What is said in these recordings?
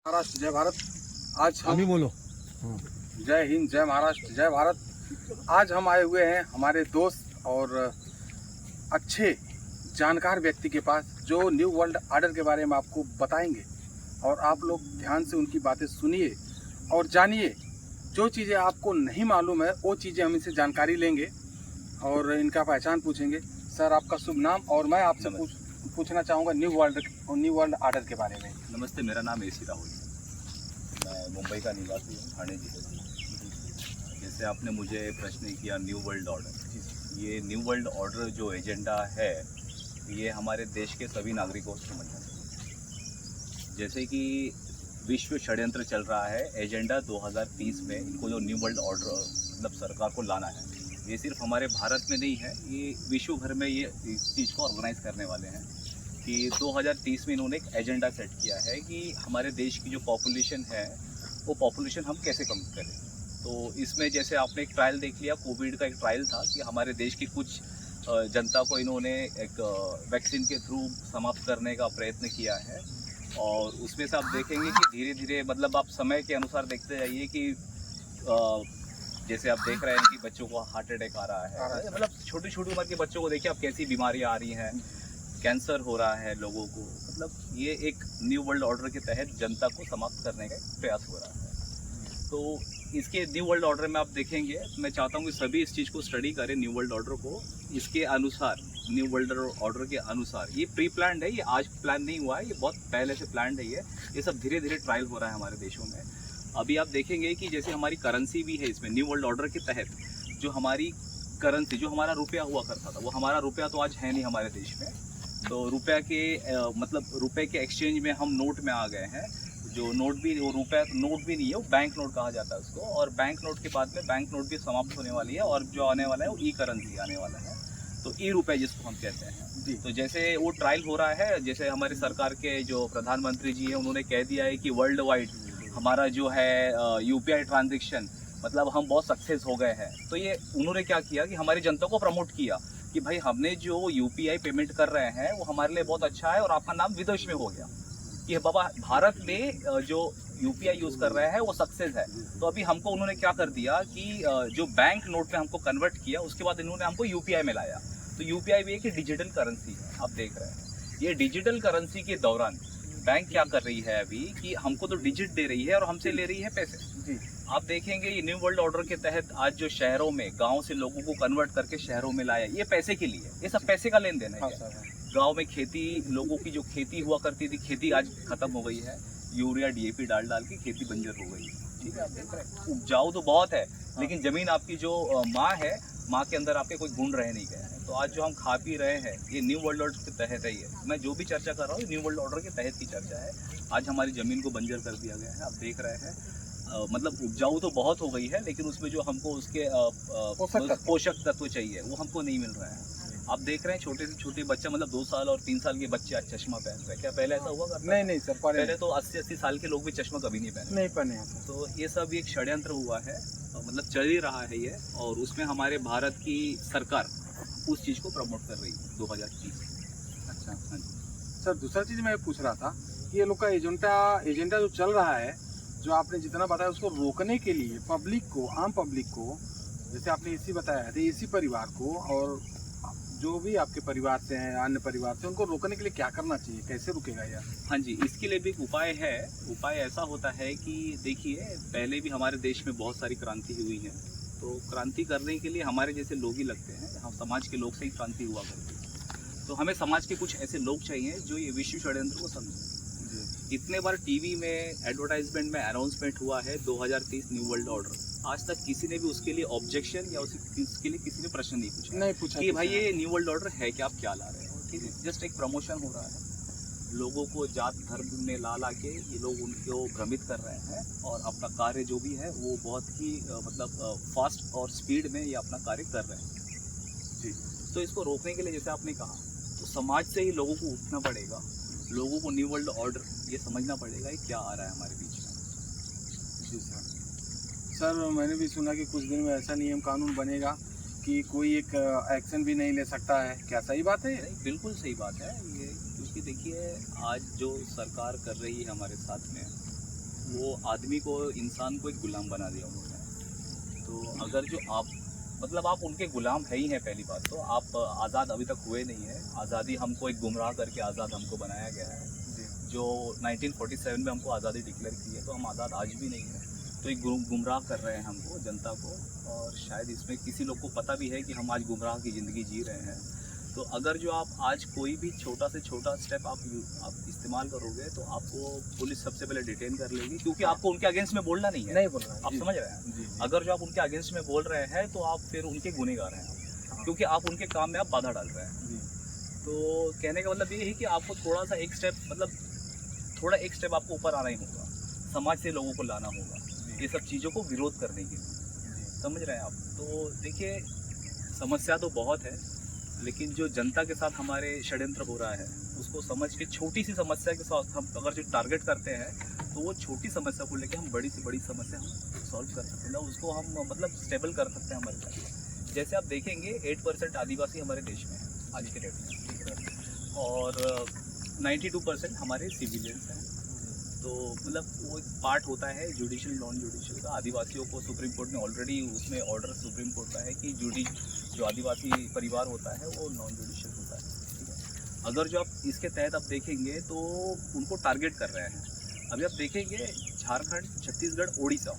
महाराष्ट्र जय भारत। आज हम ही हम बोलो। जय हिंद जय महाराष्ट्र जय भारत। आज हम आए हुए हैं हमारे दोस्त और अच्छे जानकार व्यक्ति के पास जो न्यू वर्ल्ड ऑर्डर के बारे में आपको बताएंगे और आप लोग ध्यान से उनकी बातें सुनिए और जानिए। जो चीज़ें आपको नहीं मालूम है वो चीज़ें हम इनसे जानकारी लेंगे और इनका पहचान पूछेंगे। सर आपका शुभ नाम और मैं आपसे पूछना चाहूँगा न्यू वर्ल्ड ऑर्डर के बारे में। नमस्ते, मेरा नाम एसी राहुल है। मैं मुंबई का निवासी हूँ, ठाणे जिले से। जैसे आपने मुझे प्रश्न किया न्यू वर्ल्ड ऑर्डर, ये न्यू वर्ल्ड ऑर्डर जो एजेंडा है ये हमारे देश के सभी नागरिकों को समझना चाहिए। जैसे कि विश्व षड्यंत्र चल रहा है, एजेंडा 2030 में इनको जो न्यू वर्ल्ड ऑर्डर मतलब सरकार को लाना है, ये सिर्फ हमारे भारत में नहीं है, ये विश्व भर में ये इस चीज़ को ऑर्गेनाइज करने वाले हैं कि 2030 में इन्होंने एक एजेंडा सेट किया है कि हमारे देश की जो पॉपुलेशन है वो पॉपुलेशन हम कैसे कम करें। तो इसमें जैसे आपने एक ट्रायल देख लिया, कोविड का एक ट्रायल था कि हमारे देश की कुछ जनता को इन्होंने एक वैक्सीन के थ्रू समाप्त करने का प्रयत्न किया है। और उसमें से आप देखेंगे कि धीरे धीरे मतलब आप समय के अनुसार देखते जाइए कि जैसे आप देख रहे हैं कि बच्चों को हार्ट अटैक आ रहा है, मतलब छोटी छोटी उम्र के बच्चों को देखिए आप कैसी बीमारियाँ आ रही हैं, कैंसर हो रहा है लोगों को। मतलब ये एक न्यू वर्ल्ड ऑर्डर के तहत जनता को समाप्त करने का प्रयास हो रहा है। तो इसके न्यू वर्ल्ड ऑर्डर में आप देखेंगे, मैं चाहता हूँ कि सभी इस चीज़ को स्टडी करें, न्यू वर्ल्ड ऑर्डर को इसके अनुसार, न्यू वर्ल्ड ऑर्डर के अनुसार। ये प्री प्लान्ड है, ये आज प्लान नहीं हुआ है, ये बहुत पहले से प्लान्ड है। ये सब धीरे धीरे ट्रायल हो रहा है हमारे देशों में। अभी आप देखेंगे कि जैसे हमारी करेंसी भी है इसमें न्यू वर्ल्ड ऑर्डर के तहत, जो हमारी करेंसी, जो हमारा रुपया हुआ करता था, वो हमारा रुपया तो आज है नहीं हमारे देश में। तो रुपया के मतलब रुपये के एक्सचेंज में हम नोट में आ गए हैं। जो नोट भी, वो रुपया नोट भी नहीं है, वो बैंक नोट कहा जाता है उसको। और बैंक नोट के बाद में बैंक नोट भी समाप्त होने वाली है और जो आने वाला है वो ई करेंसी आने वाला है, तो ई रुपये जिसको हम कहते हैं जी। तो जैसे वो ट्रायल हो रहा है, जैसे हमारी सरकार के जो प्रधानमंत्री जी हैं उन्होंने कह दिया है कि वर्ल्ड वाइड हमारा जो है यूपीआई ट्रांजेक्शन, मतलब हम बहुत सक्सेस हो गए हैं। तो ये उन्होंने क्या किया कि हमारी जनता को प्रमोट किया कि भाई हमने जो यूपीआई पेमेंट कर रहे हैं वो हमारे लिए बहुत अच्छा है और आपका नाम विदेश में हो गया कि बाबा भारत में जो यूपीआई यूज़ कर रहे हैं वो सक्सेस है। तो अभी हमको उन्होंने क्या कर दिया कि जो बैंक नोट में हमको कन्वर्ट किया, उसके बाद इन्होंने हमको यूपीआई में लाया। तो यूपीआई भी एक डिजिटल करेंसी है, आप देख रहे हैं। ये डिजिटल करेंसी के दौरान बैंक क्या कर रही है अभी कि हमको तो डिजिट दे रही है और हमसे ले रही है पैसे जी। आप देखेंगे ये न्यू वर्ल्ड ऑर्डर के तहत आज जो शहरों में, गांव से लोगों को कन्वर्ट करके शहरों में लाया, ये पैसे के लिए, ये सब पैसे का लेन देन है। गांव में खेती, लोगों की जो खेती हुआ करती थी, खेती आज खत्म हो गई है। यूरिया डीएपी डाल डाल के खेती बंजर हो गई, ठीक है। आप देख रहे हैं उपजाऊ तो बहुत है, लेकिन जमीन आपकी जो माँ है, माँ के अंदर आपके कोई गुण रह नहीं गए हैं। तो आज जो हम खा पी रहे हैं ये न्यू वर्ल्ड ऑर्डर के तहत है। ये मैं जो भी चर्चा कर रहा हूँ न्यू वर्ल्ड ऑर्डर के तहत की चर्चा है। आज हमारी ज़मीन को बंजर कर दिया गया है, आप देख रहे हैं। मतलब उपजाऊ तो बहुत हो गई है, लेकिन उसमें जो हमको उसके पोषक तत्व चाहिए वो हमको नहीं मिल रहा है। आप देख रहे हैं छोटे से छोटे बच्चा, मतलब 2 साल और 3 साल के बच्चे आज चश्मा पहन रहे हैं। क्या पहले ऐसा हुआ करता? नहीं सर, पहले तो 80-80 साल के लोग भी चश्मा कभी नहीं पहने। तो ये सब एक षड्यंत्र हुआ है, मतलब चल ही रहा है ये। और उसमें हमारे भारत की सरकार उस चीज़ को प्रमोट कर रही है 2030। अच्छा हाँ जी सर, दूसरा चीज़ मैं पूछ रहा था कि ये लोग का एजेंडा जो चल रहा है, जो आपने जितना बताया उसको रोकने के लिए पब्लिक को, आम पब्लिक को, जैसे आपने एसी बताया थे, एसी परिवार को और जो भी आपके परिवार से हैं, अन्य परिवार से, उनको रोकने के लिए क्या करना चाहिए, कैसे रुकेगा यार? हाँ जी, इसके लिए भी एक उपाय है। उपाय ऐसा होता है कि देखिए, पहले भी हमारे देश में बहुत सारी क्रांति हुई है। तो क्रांति करने के लिए हमारे जैसे लोग ही लगते हैं, हम समाज के लोग से ही क्रांति हुआ करती है। तो हमें समाज के कुछ ऐसे लोग चाहिए जो ये विश्व षड्यंत्र को समझें। इतने बार टीवी में एडवर्टाइजमेंट में अनाउंसमेंट हुआ है 2030 न्यू वर्ल्ड ऑर्डर, आज तक किसी ने भी उसके लिए ऑब्जेक्शन या उसके लिए किसी ने प्रश्न नहीं पूछा कि भाई ये न्यू वर्ल्ड ऑर्डर है कि आप क्या ला रहे हो। ठीक है, जस्ट एक प्रमोशन हो रहा है, लोगों को जात धर्म में ला के ये लोग उनको भ्रमित कर रहे हैं और अपना कार्य जो भी है वो बहुत ही मतलब फास्ट और स्पीड में ये अपना कार्य कर रहे हैं जी। तो इसको रोकने के लिए, जैसे आपने कहा, तो समाज से ही लोगों को उठना पड़ेगा। लोगों को न्यू वर्ल्ड ऑर्डर ये समझना पड़ेगा ये क्या आ रहा है हमारे बीच में जी सर, मैंने भी सुना कि कुछ दिन में ऐसा नियम कानून बनेगा कि कोई एक एक्शन भी नहीं ले सकता है। क्या सही बात है? नहीं, बिल्कुल सही बात है ये, क्योंकि देखिए आज जो सरकार कर रही है हमारे साथ में, वो आदमी को, इंसान को एक गुलाम बना दिया उन्होंने। तो अगर जो आप मतलब आप उनके गुलाम है ही हैं, पहली बात तो आप आज़ाद अभी तक हुए नहीं हैं। आज़ादी हमको एक गुमराह करके आज़ाद हमको बनाया गया है। जो 1947 में हमको आज़ादी डिक्लेयर की है, तो हम आज़ाद आज भी नहीं हैं। तो एक गुमराह कर रहे हैं हमको, जनता को, और शायद इसमें किसी लोग को पता भी है कि हम आज गुमराह की ज़िंदगी जी रहे हैं। तो अगर जो आप आज कोई भी छोटा से छोटा स्टेप आप इस्तेमाल करोगे तो आपको पुलिस सबसे पहले डिटेन कर लेगी, क्योंकि आपको उनके अगेंस्ट में बोलना नहीं है। नहीं बोलना, आप समझ रहे हैं? अगर जो आप उनके अगेंस्ट में बोल रहे हैं तो आप फिर उनके गुनहगार हैं, क्योंकि आप उनके काम में आप बाधा डाल रहे हैं। तो कहने का मतलब ये है कि आपको थोड़ा सा एक स्टेप आपको ऊपर आना ही होगा, समाज से लोगों को लाना होगा ये सब चीज़ों को विरोध करने के लिए। समझ रहे हैं आप? तो देखिए, समस्या तो बहुत है, लेकिन जो जनता के साथ हमारे षड्यंत्र हो रहा है उसको समझ के, छोटी सी समस्या के साथ हम अगर जो टारगेट करते हैं तो वो छोटी समस्या को लेके हम बड़ी से बड़ी समस्या हम सॉल्व कर सकते हैं, उसको हम मतलब स्टेबल कर सकते हैं हमारे साथ। जैसे आप देखेंगे 8% आदिवासी हमारे देश में है आज के डेट में, और 92% हमारे सिविलियंस हैं। तो मतलब वो एक पार्ट होता है जुडिशियल नॉन जुडिशियल का। आदिवासियों को सुप्रीम कोर्ट ने ऑलरेडी उसमें ऑर्डर सुप्रीम कोर्ट का है कि जो आदिवासी परिवार होता है वो नॉन जुडिशियल होता है, ठीक है। अगर जो आप इसके तहत आप देखेंगे तो उनको टारगेट कर रहे हैं। अभी आप देखेंगे झारखंड, छत्तीसगढ़, उड़ीसा,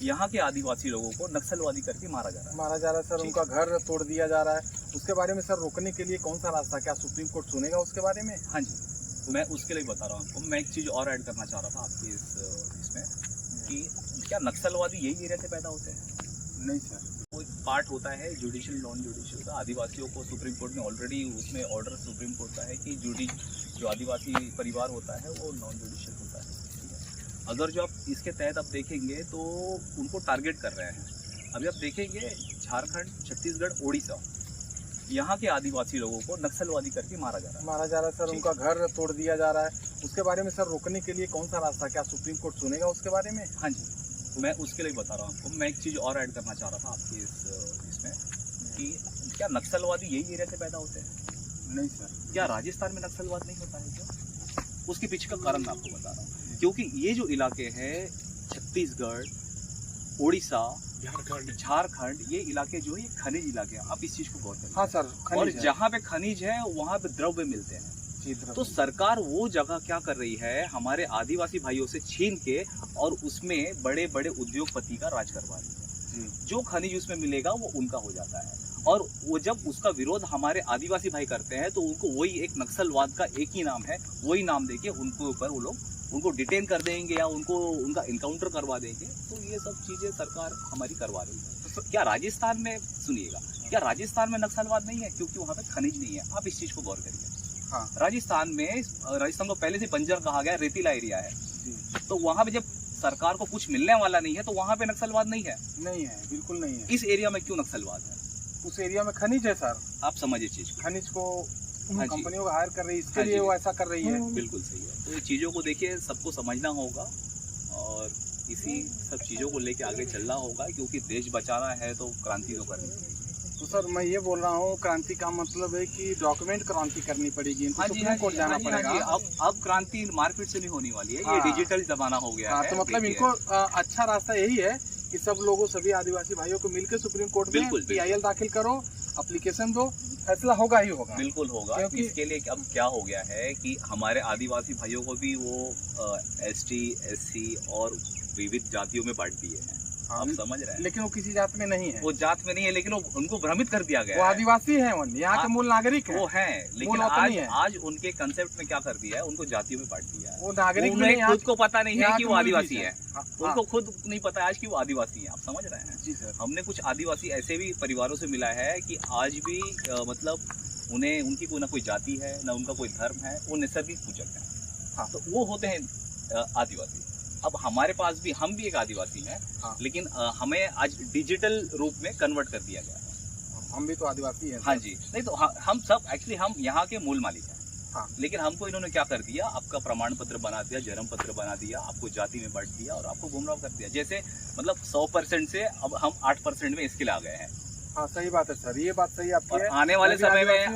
यहाँ के आदिवासी लोगों को नक्सलवादी करके मारा जा रहा है सर। उनका घर तोड़ दिया जा रहा है, उसके बारे में सर रोकने के लिए कौन सा रास्ता, क्या सुप्रीम कोर्ट सुनेगा उसके बारे में? हाँ जी, मैं उसके लिए बता रहा हूँ आपको। मैं एक चीज़ और ऐड करना चाह रहा था आपके इसमें कि क्या नक्सलवादी यही एरिया से पैदा होते हैं? नहीं सर, वो एक पार्ट होता है जुडिशियल नॉन जुडिशियल का। आदिवासियों को सुप्रीम कोर्ट ने ऑलरेडी उसमें ऑर्डर सुप्रीम कोर्ट का है कि जो आदिवासी परिवार होता है वो नॉन जुडिशियल होता है, ठीक है। अगर जो आप इसके तहत आप देखेंगे तो उनको टारगेट कर रहे हैं। अभी आप देखेंगे झारखंड, छत्तीसगढ़, उड़ीसा, यहाँ के आदिवासी लोगों को नक्सलवादी करके मारा जा रहा है सर। उनका घर तोड़ दिया जा रहा है, उसके बारे में सर रोकने के लिए कौन सा रास्ता, क्या सुप्रीम कोर्ट सुनेगा उसके बारे में? हाँ जी, मैं उसके लिए बता रहा हूँ आपको। मैं एक चीज़ और ऐड करना चाह रहा था आपके इसमें कि क्या नक्सलवादी यही एरिया से पैदा होते हैं? नहीं सर। क्या राजस्थान में नक्सलवाद नहीं होता है क्या? उसके पीछे का कारण मैं आपको बता रहा हूँ, क्योंकि ये जो इलाके हैं छत्तीसगढ़, उड़ीसा, झारखंड, ये इलाके जो है ये खनिज इलाके हैं। आप इस चीज को गौर करें। हाँ सर, और जहाँ पे खनिज है वहाँ पे द्रव्य मिलते हैं। तो सरकार वो जगह क्या कर रही है, हमारे आदिवासी भाइयों से छीन के और उसमें बड़े बड़े उद्योगपति का राज करवा रही है। जो खनिज उसमें मिलेगा वो उनका हो जाता है, और वो जब उसका विरोध हमारे आदिवासी भाई करते हैं तो उनको वही एक नक्सलवाद का एक ही नाम है, वही नाम देके उनके ऊपर वो लोग उनको डिटेन कर देंगे या उनका इनकाउंटर करवा देंगे। तो ये सब चीजें सरकार हमारी करवा रही है। तो क्या राजस्थान में, सुनिएगा, क्या राजस्थान में नक्सलवाद नहीं है? क्योंकि वहाँ पे खनिज नहीं है। आप इस चीज को गौर करिए। हाँ। राजस्थान को पहले से बंजर कहा गया, रेतीला एरिया है। तो वहाँ पे जब सरकार को कुछ मिलने वाला नहीं है तो वहाँ पे नक्सलवाद नहीं है। नहीं है, बिल्कुल नहीं है। इस एरिया में क्यों नक्सलवाद है? उस एरिया में खनिज है सर। आप समझिए चीज, खनिज को हाँ कंपनियों को हायर कर रही है, इसके लिए वो ऐसा कर रही है। बिल्कुल सही है। तो ये चीज़ों को देखिए, सबको समझना होगा और इसी सब चीज़ों को लेके आगे चलना होगा, क्योंकि देश बचाना है तो क्रांति तो करनी चाहिए। तो सर मैं ये बोल रहा हूँ, क्रांति का मतलब है कि डॉक्यूमेंट क्रांति करनी पड़ेगी, सुप्रीम कोर्ट जाना पड़ेगा। अब क्रांति मारपीट से नहीं होने वाली है। ये डिजिटल जमाना हो गया है। तो मतलब इनको अच्छा रास्ता यही है कि सब लोगों, सभी आदिवासी भाइयों को मिलकर सुप्रीम कोर्ट में PIL दाखिल करो, एप्लीकेशन दो, फैसला होगा ही होगा। बिल्कुल होगा। इसके लिए अब क्या हो गया है कि हमारे आदिवासी भाइयों को भी वो ST, SC और विविध जातियों में बांट दिए हैं। आप समझ रहे हैं? लेकिन वो किसी जात में नहीं है। वो जात में नहीं है, लेकिन उनको भ्रमित कर दिया गया। वो आदिवासी है, यहाँ के मूल नागरिक है। वो है, लेकिन आज उनके कंसेप्ट में क्या कर दिया है, उनको जातियों में बांट दिया है। वो नागरिक खुद को पता नहीं है कि वो आदिवासी है। उनको खुद नहीं पता आज कि वो आदिवासी है। आप समझ रहे हैं? जी सर। हमने कुछ आदिवासी ऐसे भी परिवारों से मिला है कि आज भी मतलब उन्हें, उनकी कोई ना कोई जाति है, ना उनका कोई धर्म है, वो नैसर्गिक पूजक है। हाँ, तो वो होते हैं आदिवासी। अब हमारे पास भी, हम भी एक आदिवासी हैं। हाँ। लेकिन हमें आज डिजिटल रूप में कन्वर्ट कर दिया गया है। हम भी तो आदिवासी हैं। हाँ जी, नहीं तो हम सब एक्चुअली हम यहाँ के मूल मालिक हैं। हाँ। लेकिन हमको इन्होंने क्या कर दिया, आपका प्रमाण पत्र बना दिया, जन्म पत्र बना दिया, आपको जाति में बांट दिया और आपको गुमराह कर दिया। जैसे मतलब 100% से अब हम 8% में इसके लिए आ गए हैं। हाँ, सही बात है सर, ये बात सही आपकी है। आने वाले समय में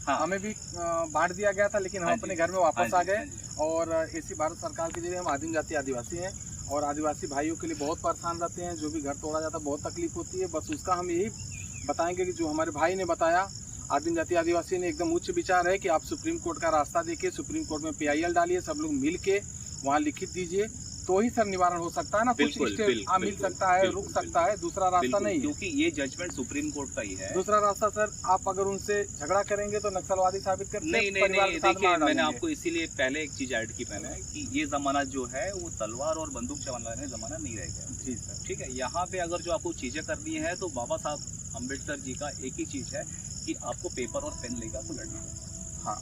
हमें भी बांट दिया गया था, लेकिन हम अपने घर में वापस आ गए और ऐसी भारत सरकार के लिए हम आदिम जाति आदिवासी हैं और आदिवासी भाइयों के लिए बहुत परेशान रहते हैं। जो भी घर तोड़ा जाता है बहुत तकलीफ होती है। बस उसका हम यही बताएंगे कि जो हमारे भाई ने बताया, आदिम जाति आदिवासी ने एकदम उच्च विचार है कि आप सुप्रीम कोर्ट का रास्ता देखिए, सुप्रीम कोर्ट में PIL डालिए, सब लोग मिल के वहाँ लिखित दीजिए, तो ही सर निवारण हो सकता है ना। कुछ स्टेप मिल सकता है, रुक सकता है, दूसरा रास्ता नहीं है, क्योंकि ये जजमेंट सुप्रीम कोर्ट का ही है। दूसरा रास्ता सर, आप अगर उनसे झगड़ा करेंगे तो नक्सलवादी साबित करते नहीं नहीं नहीं, देखिए मैंने आपको इसीलिए पहले एक चीज ऐड की मैंने कि ये जमाना जो है वो तलवार और बंदूक चलाने जमाना नहीं रह गया। जी सर, ठीक है, यहाँ पे अगर जो आपको चीजें करनी है तो बाबा साहब अम्बेडकर जी का एक ही चीज है कि आपको पेपर और पेन लेकर आपको लड़ना है। हाँ,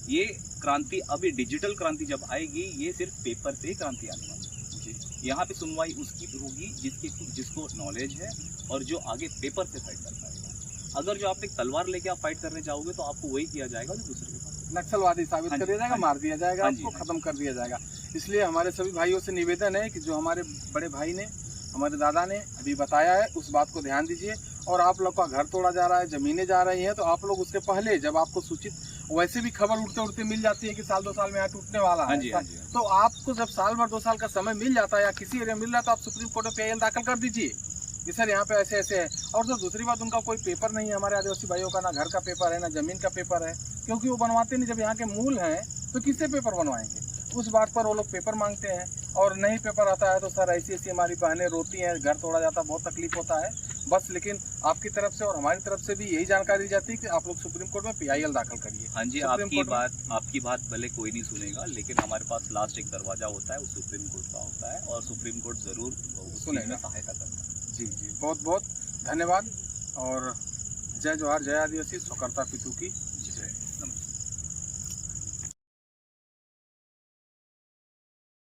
ये क्रांति, अभी डिजिटल क्रांति जब आएगी, ये सिर्फ पेपर से ही क्रांति आने वाली है। यहाँ पे सुनवाई उसकी होगी जिसको नॉलेज है और जो आगे पेपर से फाइट कर पाएगा। अगर जो आप एक तलवार लेके आप फाइट करने जाओगे तो आपको वही किया जाएगा जो दूसरे के पास नक्सलवादी साबित कर दिया जाएगा, मार दिया जाएगा, आपको खत्म कर दिया जाएगा। इसलिए हमारे सभी भाइयों से निवेदन है कि जो हमारे बड़े भाई ने, हमारे दादा ने अभी बताया है, उस बात को ध्यान दीजिए। और आप लोग का घर तोड़ा जा रहा है, जमीनें जा रही हैं, तो आप लोग उसके पहले जब आपको सूचित, वैसे भी खबर उड़ते उड़ते मिल जाती है कि साल 2 साल में यहाँ टूटने वाला है, तो आपको जब साल भर 2 साल का समय मिल जाता है या किसी एरिया मिल रहा है तो आप सुप्रीम कोर्ट में PIL दाखिल कर दीजिए कि सर यहाँ पे ऐसे ऐसे है। और सर दूसरी बात, उनका कोई पेपर नहीं है हमारे आदिवासी भाइयों का, ना घर का पेपर है ना जमीन का पेपर है, क्योंकि वो बनवाते नहीं। जब यहाँ के मूल हैं तो किससे पेपर बनवाएंगे? उस बात पर वो लोग पेपर मांगते हैं और नहीं पेपर आता है तो सर ऐसी ऐसी हमारी बहनें रोती हैं, घर तोड़ा जाता है, बहुत तकलीफ होता है। बस लेकिन आपकी तरफ से और हमारी तरफ से भी यही जानकारी दी जाती है कि आप लोग सुप्रीम कोर्ट में PIL दाखिल करिए। हाँ जी, आपकी बात भले कोई नहीं सुनेगा, लेकिन हमारे पास लास्ट एक दरवाजा होता है, वो सुप्रीम कोर्ट का होता है और सुप्रीम कोर्ट जरूर सुनेगा, सहायता करता है। जी जी, बहुत बहुत धन्यवाद और जय जोहार, जय आदिवासी, स्वकर्ता पितु की।